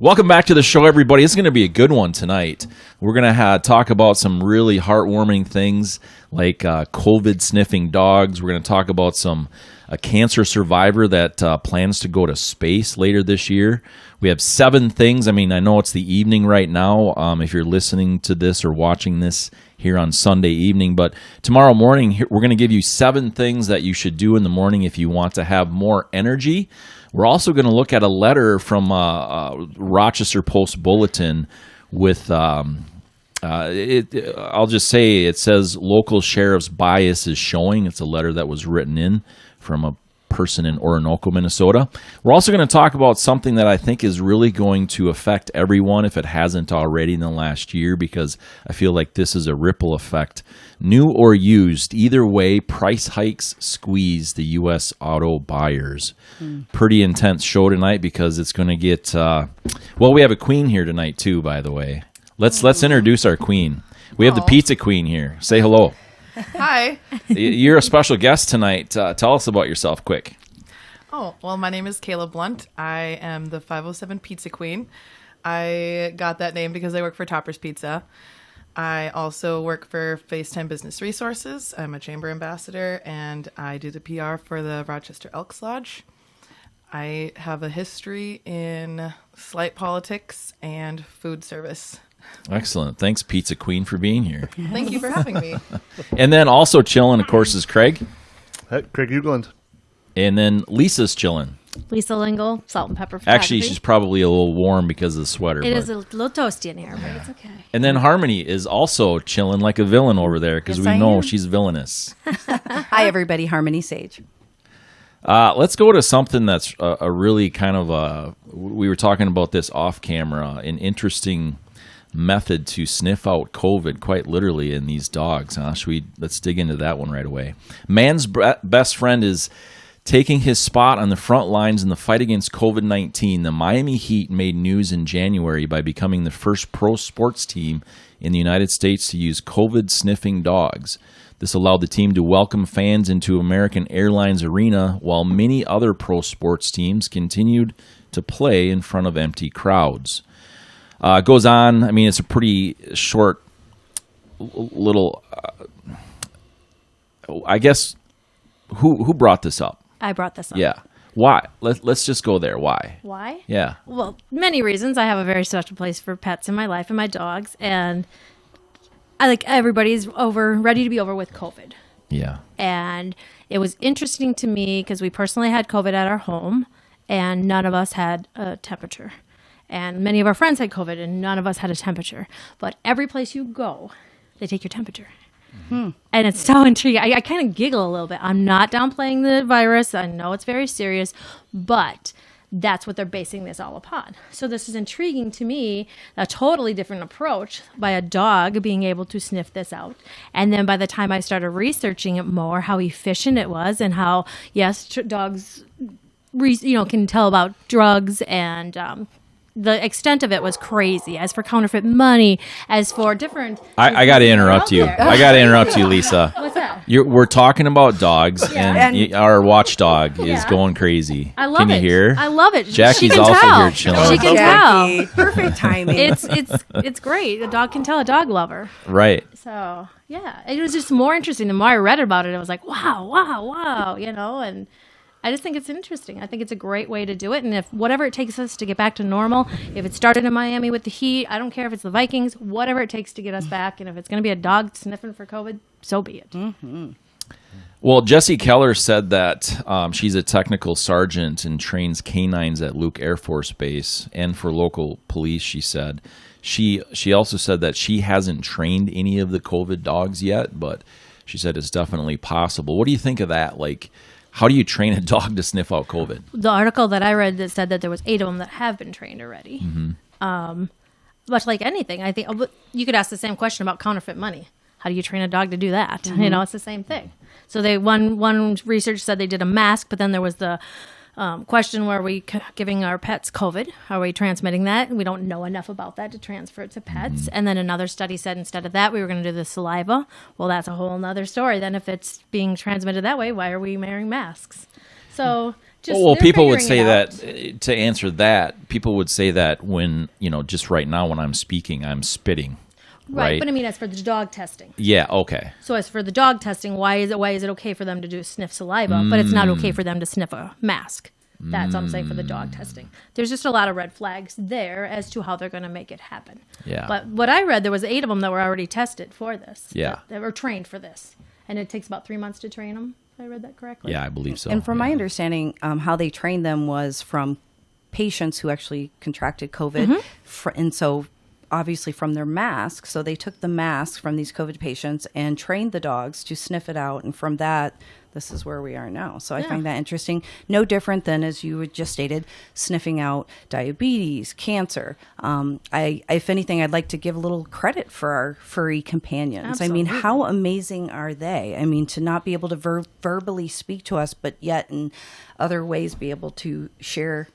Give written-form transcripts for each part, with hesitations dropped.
Welcome back to the show, everybody. It's going to be a good one tonight. We're going to talk about some really heartwarming things like COVID sniffing dogs. We're going to talk about a cancer survivor that plans to go to space later this year. We have 7 things. I mean, I know it's the evening right now if you're listening to this or watching this here on Sunday evening. But tomorrow morning, we're going to give you 7 things that you should do in the morning if you want to have more energy. We're also going to look at a letter from Rochester Post-Bulletin with, I'll just say it says local sheriff's bias is showing. It's a letter that was written in from a person in Orinoco, Minnesota. We're also going to talk about something that I think is really going to affect everyone if it hasn't already in the last year, because I feel like this is a ripple effect. New or used, either way, price hikes squeeze the U.S. auto buyers. Pretty intense show tonight because it's going to get, we have a queen here tonight too, by the way. Let's introduce our queen. We have the pizza queen here. Say hello. Hi. You're a special guest tonight. Tell us about yourself quick. Oh, well, my name is Kayla Blunt. I am the 507 Pizza Queen. I got that name because I work for Topper's Pizza. I also work for FaceTime Business Resources. I'm a chamber ambassador, and I do the PR for the Rochester Elks Lodge. I have a history in slight politics and food service. Excellent. Thanks, Pizza Queen, for being here. Thank you for having me. And then also chilling, of course, is Craig. Hey, Craig Ugland. And then Lisa's chilling. Lisa Lingle, Salt and Pepper Photography. Actually, she's probably a little warm because of the sweater. It is a little toasty in here, but it's okay. And then Harmony is also chilling like a villain over there because we know she's villainous. Hi, everybody. Harmony Sage. Let's go to something that's a really kind of we were talking about this off camera, an interesting method to sniff out COVID, quite literally, in these dogs. Let's dig into that one right away. Man's best friend is taking his spot on the front lines in the fight against COVID-19. The Miami Heat made news in January by becoming the first pro sports team in the United States to use COVID-sniffing dogs. This allowed the team to welcome fans into American Airlines Arena, while many other pro sports teams continued to play in front of empty crowds. It goes on. I mean, it's a pretty short little, I guess, who brought this up? I brought this up. Yeah. Why? Let's just go there. Why? Why? Yeah. Well, many reasons. I have a very special place for pets in my life and my dogs, and everybody's ready to be over with COVID. Yeah. And it was interesting to me because we personally had COVID at our home, and none of us had a temperature. And many of our friends had COVID, and none of us had a temperature. But every place you go, they take your temperature. Mm-hmm. And it's so intriguing. I kind of giggle a little bit. I'm not downplaying the virus. I know it's very serious, but that's what they're basing this all upon. So this is intriguing to me, a totally different approach by a dog being able to sniff this out. And then by the time I started researching it more, how efficient it was, and how, yes, dogs can tell about drugs, and the extent of it was crazy. As for counterfeit money, as for different... I got to interrupt you. Lisa. What's that? We're talking about dogs, and our watchdog is going crazy. I love it. Can you hear? I love it. Jackie's also here chilling. She can tell. Perfect timing. It's great. A dog can tell a dog lover. Right. So, yeah. It was just more interesting. The more I read about it, I was like, wow, and... I just think it's interesting. I think it's a great way to do it. And if whatever it takes us to get back to normal, if it started in Miami with the Heat, I don't care if it's the Vikings, whatever it takes to get us back. And if it's going to be a dog sniffing for COVID, so be it. Mm-hmm. Well, Jessie Keller said that she's a technical sergeant and trains canines at Luke Air Force Base and for local police, she said. She also said that she hasn't trained any of the COVID dogs yet, but she said it's definitely possible. What do you think of that? How do you train a dog to sniff out COVID? The article that I read that said that there was 8 of them that have been trained already. Mm-hmm. Much like anything, I think you could ask the same question about counterfeit money. How do you train a dog to do that? Mm-hmm. It's the same thing. So one research said they did a mask, but then there was the question, were we giving our pets COVID? Are we transmitting that? We don't know enough about that to transfer it to pets. Mm-hmm. And then another study said instead of that, we were going to do the saliva. Well, that's a whole nother story. Then if it's being transmitted that way, why are we wearing masks? So Just Well, they're people would figuring say it that out. to answer that, people would say that when, just right now when I'm speaking, I'm spitting. Right. But I mean, as for the dog testing. Yeah. Okay. So as for the dog testing, why is it okay for them to do sniff saliva, but it's not okay for them to sniff a mask? That's what I'm saying for the dog testing. There's just a lot of red flags there as to how they're going to make it happen. Yeah. But what I read, there was 8 of them that were already tested for this. Yeah. That were trained for this. And it takes about 3 months to train them. If I read that correctly. Yeah, I believe so. And from my Yeah. understanding, how they trained them was from patients who actually contracted COVID. And so obviously from their masks. So they took the mask from these COVID patients and trained the dogs to sniff it out. And from that, this is where we are now. So I find that interesting. No different than, as you had just stated, sniffing out diabetes, cancer. If anything, I'd like to give a little credit for our furry companions. I mean, how amazing are they? I mean, to not be able to verbally speak to us, but yet in other ways be able to share,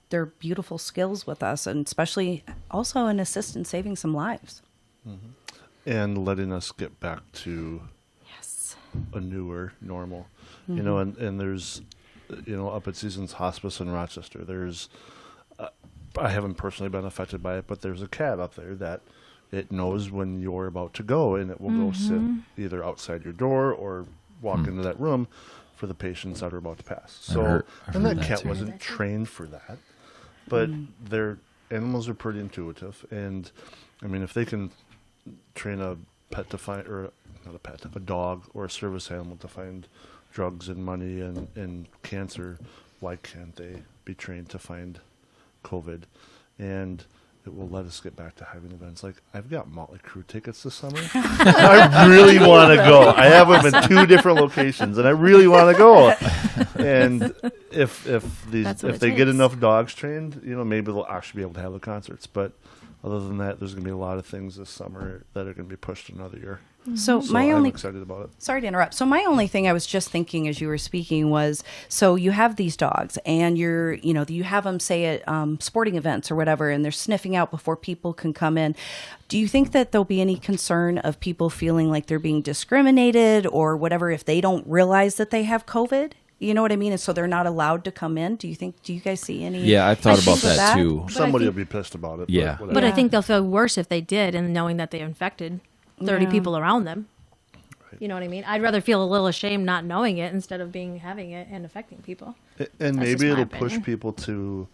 their beautiful skills with us, and especially also an assist in saving some lives. And letting us get back to a newer normal. And there's, up at Seasons Hospice in Rochester, there's, I haven't personally been affected by it, but there's a cat up there that it knows when you're about to go, and it will go sit either outside your door or walk into that room for the patients that are about to pass. So, and that cat wasn't trained for that, but their animals are pretty intuitive. And I mean, if they can train a pet to find, or not a pet, a dog or a service animal to find drugs and money and cancer, why can't they be trained to find COVID? And it will let us get back to having events. Like, I've got Motley Crue tickets this summer. I really want to go. I have them in 2 different locations, and I really want to go. And if they get enough dogs trained, maybe they'll actually be able to have the concerts. But other than that, there's going to be a lot of things this summer that are going to be pushed another year. So I'm excited about it. Sorry to interrupt. So my only thing I was just thinking as you were speaking was, so you have these dogs and you have them say at sporting events or whatever, and they're sniffing out before people can come in. Do you think that there'll be any concern of people feeling like they're being discriminated or whatever if they don't realize that they have COVID? You know what I mean? And so they're not allowed to come in. Do you guys see any? Yeah, I thought about that too. Somebody will be pissed about it. Yeah. But But I think they'll feel worse if they did, and knowing that they infected 30 people around them. Right. You know what I mean? I'd rather feel a little ashamed not knowing it instead of having it and affecting people. And That's maybe just my it'll push opinion. people to,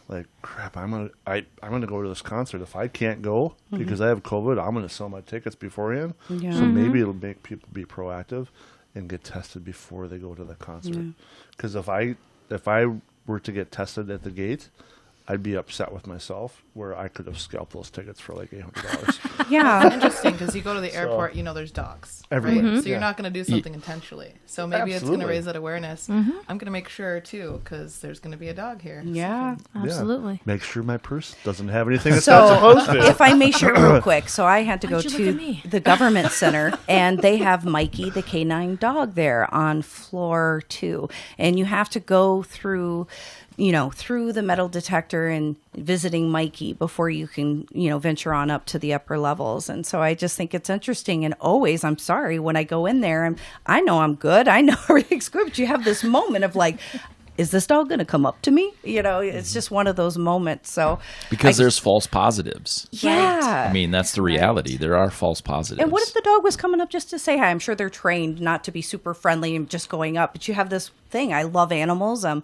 like, crap, I'm gonna go to this concert. If I can't go because I have COVID, I'm gonna sell my tickets beforehand. Yeah. So maybe it'll make people be proactive and get tested before they go to the concert. Because if I were to get tested at the gate, I'd be upset with myself where I could have scalped those tickets for like $800. Yeah. Interesting, because you go to the airport, there's dogs Everywhere. right? So Yeah. you're not going to do something intentionally. So maybe it's going to Absolutely. raise that awareness. I'm going to make sure too, because there's going to be a dog here. Yeah. Absolutely. Make sure my purse doesn't have anything it's So, not supposed to. if I may share real quick, so I had to go Why'd you look at to me? the government center, and they have Mikey, the canine dog, there on floor 2, and you have to go through the metal detector and visiting Mikey before you can, venture on up to the upper levels. And so I just think it's interesting. And always, I'm sorry, when I go in there, I know I'm good. I know everything's good. But you have this moment of like, is this dog going to come up to me? It's just one of those moments. So Because there's false positives. yeah. I mean, that's the reality. There are false positives. And what if the dog was coming up just to say hi? I'm sure they're trained not to be super friendly and just going up. But you have this thing. I love animals. I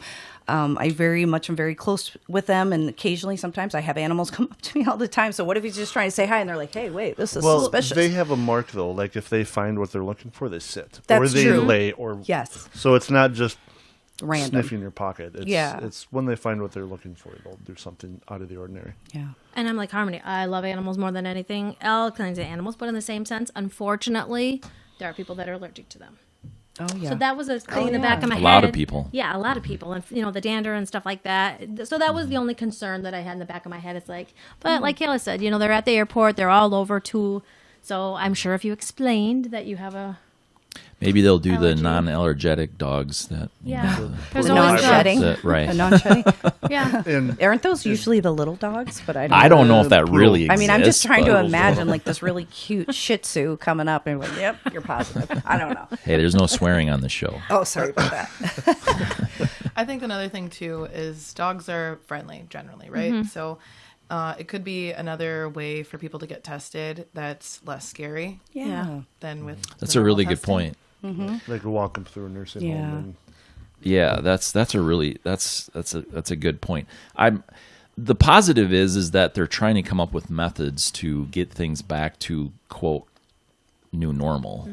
am very close with them. And occasionally, sometimes I have animals come up to me all the time. So what if he's just trying to say hi and they're like, hey, wait, this is suspicious. They have a mark though. Like if they find what they're looking for, they sit. Or That's they true. lay. Or Yes. So it's not just Random. sniffing your pocket. It's, Yeah. It's when they find what they're looking for, they'll do something out of the ordinary. Yeah. And I'm like Harmony. I love animals more than anything. All kinds of animals, but in the same sense, unfortunately, there are people that are allergic to them. Oh, yeah. So that was a thing in the yeah. back of my A head. lot of people. Yeah, a lot of people. And, the dander and stuff like that. So that was the only concern that I had in the back of my head. It's like, but like Kayla said, they're at the airport. They're all over too. So I'm sure if you explained that you have a Maybe they'll do the Allergy. non-allergenic dogs that. Yeah. There's The always non-shedding. Right. The non-shedding. Yeah. And Aren't those usually the little dogs? But I don't know if that really exists. I mean, I'm just trying to but- imagine like this really cute Shih Tzu coming up and like, yep, you're positive. I don't know. Hey, there's no swearing on the show. Oh, sorry about that. I think another thing too is dogs are friendly generally, right? So it could be another way for people to get tested that's less scary Yeah. than with. That's the a really normal good testing. point. they could walk them through a nursing Yeah. home. And Yeah, that's a good point. The positive is that they're trying to come up with methods to get things back to quote new normal.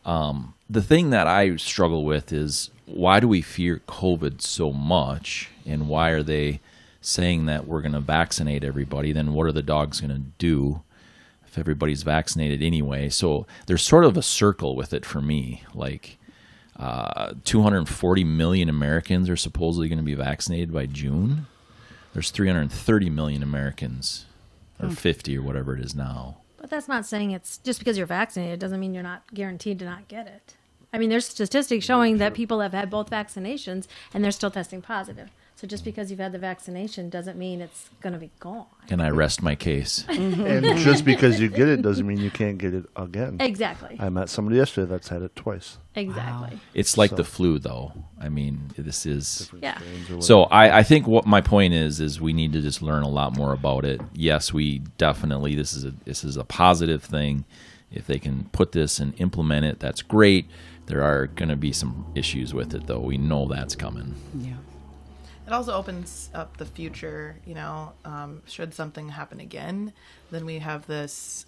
The thing that I struggle with is why do we fear COVID so much, and why are they saying that we're going to vaccinate everybody? Then what are the dogs going to do if everybody's vaccinated anyway? So there's sort of a circle with it for me. Like 240 million Americans are supposedly going to be vaccinated by June. There's 330 million Americans, or 50 or whatever it is now. But that's not saying it's just because you're vaccinated doesn't mean you're not guaranteed to not get it. I mean, there's statistics showing that people have had both vaccinations and they're still testing positive. So just because you've had the vaccination doesn't mean it's going to be gone. And I rest my case. and just because you get it doesn't mean you can't get it again. Exactly. I met somebody yesterday that's had it twice. Exactly. It's like So- the flu, though. I mean, this is... Different Yeah. strains or So whatever. I think what my point is we need to just learn a lot more about it. Yes, we definitely, this is a positive thing. If they can put this and implement it, that's great. There are going to be some issues with it, though. We know that's coming. Yeah. It also opens up the future, should something happen again, then we have this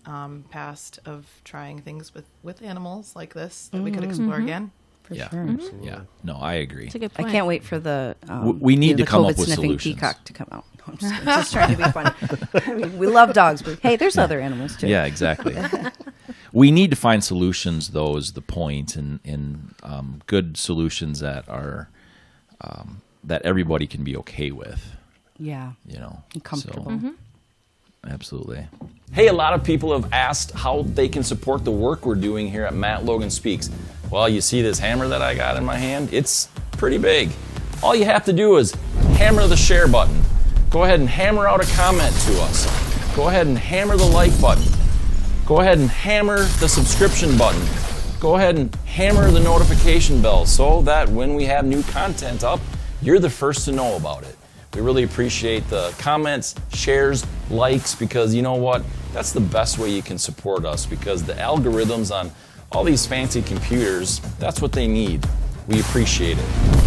past of trying things with animals like this that we could explore again. For Yeah. sure. Yeah. No, I agree. It's a good I point. can't wait for the We need the to come up COVID with sniffing solutions. peacock to come out. No, I'm just, kidding. Just trying to be funny. I mean, we love dogs, but hey, there's other animals too. Yeah, exactly. We need to find solutions, though, is the point, and good solutions that are that everybody can be okay with. Yeah. And comfortable. So, absolutely. Hey, a lot of people have asked how they can support the work we're doing here at Matt Logan Speaks. Well, you see this hammer that I got in my hand? It's pretty big. All you have to do is hammer the share button. Go ahead and hammer out a comment to us. Go ahead and hammer the like button. Go ahead and hammer the subscription button. Go ahead and hammer the notification bell so that when we have new content up, you're the first to know about it. We really appreciate the comments, shares, likes, because you know what? That's the best way you can support us, because the algorithms on all these fancy computers, that's what they need. We appreciate it.